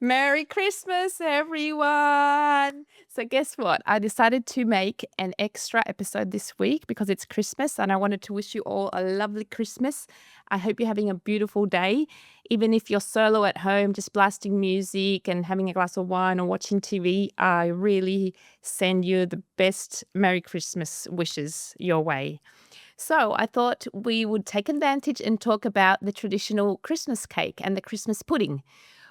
Merry Christmas, everyone. So, guess what? I decided to make an extra episode this week because it's Christmas and I wanted to wish you all a lovely Christmas. I hope you're having a beautiful day. Even if you're solo at home, just blasting music and having a glass of wine or watching TV, I really send you the best Merry Christmas wishes your way. So, I thought we would take advantage and talk about the traditional Christmas cake and the Christmas pudding,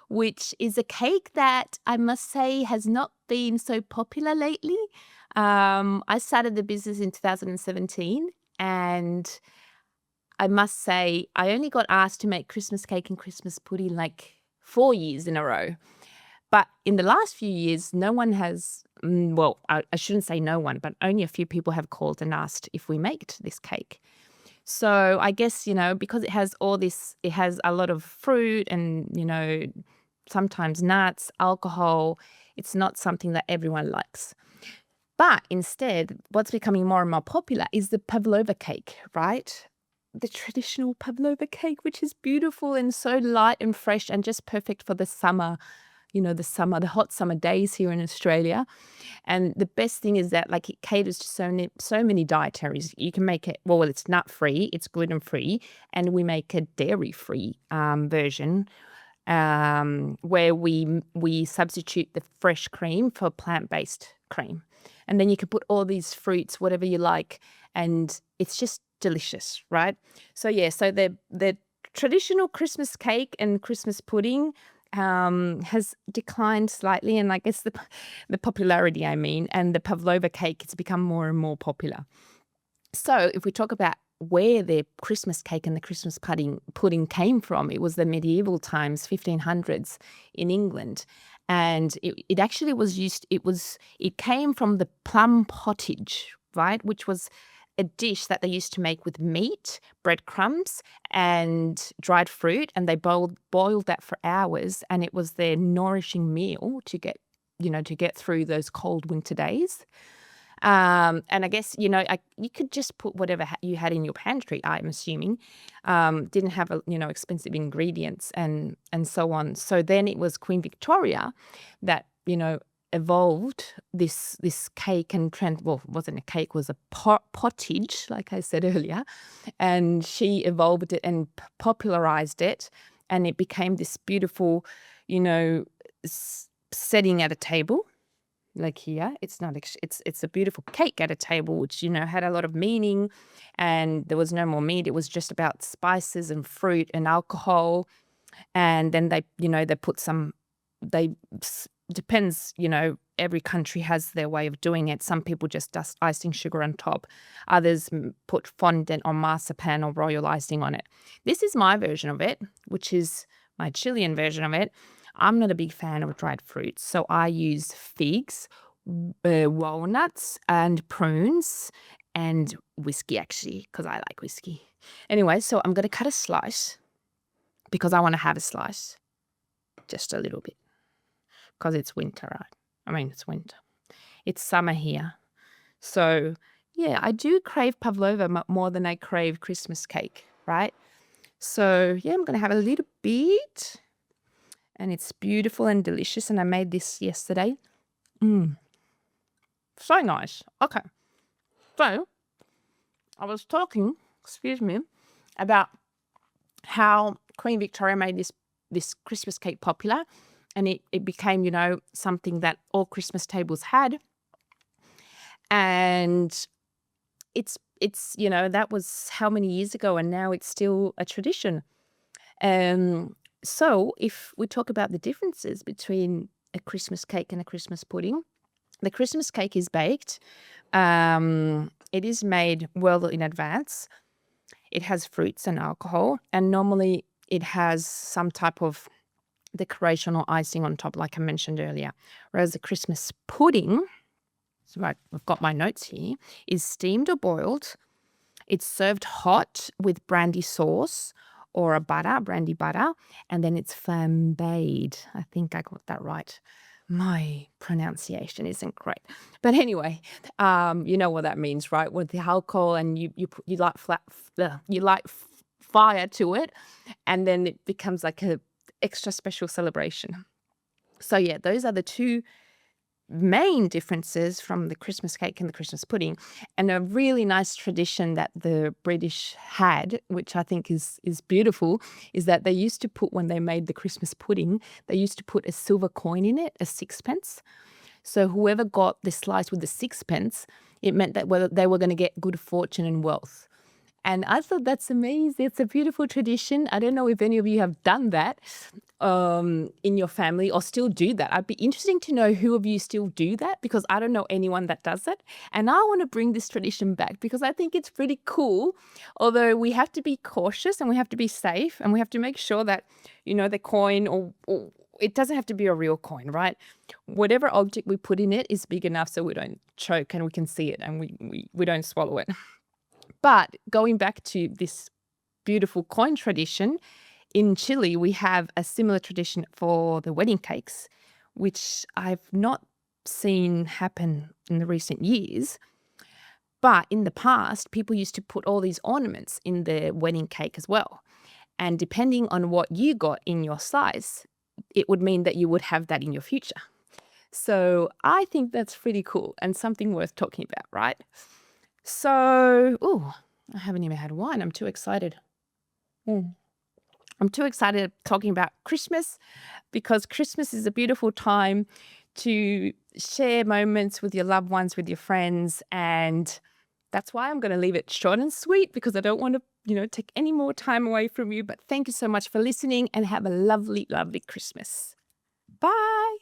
which is a cake that I must say has not been so popular lately. I started the business in 2017, and I must say I only got asked to make Christmas cake and Christmas pudding like 4 years in a row. But in the last few years, no one has, well, I shouldn't say no one, but only a few people have called and asked if we make this cake. So I guess, because it has a lot of fruit and, sometimes nuts, alcohol, it's not something that everyone likes. But instead, what's becoming more and more popular is the pavlova cake, right? The traditional pavlova cake, which is beautiful and so light and fresh and just perfect for the summer, the hot summer days here in Australia. And the best thing is that like it caters to so many dietaries. You can make it, well, it's nut free, it's gluten free, and we make a dairy free version where we substitute the fresh cream for plant-based cream. And then you can put all these fruits, whatever you like, and it's just delicious, right? So yeah, so the traditional Christmas cake and Christmas pudding has declined slightly, and I guess the popularity, I mean, and the pavlova cake has become more and more popular. So if we talk about where the Christmas cake and the Christmas pudding came from, it was the medieval times, 1500s in England. And it actually was it came from the plum pottage, right? Which was a dish that they used to make with meat, breadcrumbs, and dried fruit. And they boiled that for hours. And it was their nourishing meal to get through those cold winter days. And I guess, you could just put whatever you had in your pantry, I'm assuming. Didn't have, expensive ingredients and so on. So then it was Queen Victoria that, evolved this cake and trend. Well, it wasn't a cake, it was a pottage, like I said earlier. And she evolved it and popularized it. And it became this beautiful, setting at a table like here. It's not it's a beautiful cake at a table, which had a lot of meaning, and there was no more meat. It was just about spices and fruit and alcohol. And then they put some, depends, every country has their way of doing it. Some people just dust icing sugar on top, others put fondant or marzipan or royal icing on it. This is my version of it, which is my Chilean version of it. I'm not a big fan of dried fruits, so I use figs, walnuts, and prunes, and whiskey, actually, because I like whiskey. Anyway, so I'm going to cut a slice because I want to have a slice, just a little bit, because it's winter, right? I mean, it's winter. It's summer here. So, yeah, I do crave pavlova more than I crave Christmas cake, right? So, yeah, I'm going to have a little bit. And it's beautiful and delicious. And I made this yesterday. So nice. Okay. So I was talking, about how Queen Victoria made this Christmas cake popular. And it became, something that all Christmas tables had. And it's that was how many years ago, and now it's still a tradition. So if we talk about the differences between a Christmas cake and a Christmas pudding, the Christmas cake is baked. It is made well in advance. It has fruits and alcohol, and normally it has some type of decoration or icing on top, like I mentioned earlier. Whereas the Christmas pudding, so right, I've got my notes here, is steamed or boiled. It's served hot with brandy sauce or brandy butter, and then it's flambéed. I think I got that right. My pronunciation isn't great. But anyway, you know what that means, right? With the alcohol, and you light fire to it, and then it becomes like a extra special celebration. So yeah, those are the two main differences from the Christmas cake and the Christmas pudding. And a really nice tradition that the British had, which I think is beautiful, is that they used to put, when they made the Christmas pudding, they used to put a silver coin in it, a sixpence. So whoever got the slice with the sixpence, it meant that they were going to get good fortune and wealth. And I thought that's amazing. It's a beautiful tradition. I don't know if any of you have done that in your family or still do that. I'd be interesting to know who of you still do that, because I don't know anyone that does it. And I want to bring this tradition back because I think it's pretty cool. Although we have to be cautious and we have to be safe and we have to make sure that, the coin or it doesn't have to be a real coin, right? Whatever object we put in it is big enough so we don't choke and we can see it and we don't swallow it. But going back to this beautiful coin tradition, in Chile, we have a similar tradition for the wedding cakes, which I've not seen happen in the recent years. But in the past, people used to put all these ornaments in the wedding cake as well. And depending on what you got in your size, it would mean that you would have that in your future. So I think that's pretty cool and something worth talking about, right? So, I haven't even had wine. I'm too excited. I'm too excited talking about Christmas because Christmas is a beautiful time to share moments with your loved ones, with your friends. And that's why I'm going to leave it short and sweet, because I don't want to, take any more time away from you. But thank you so much for listening and have a lovely, lovely Christmas. Bye.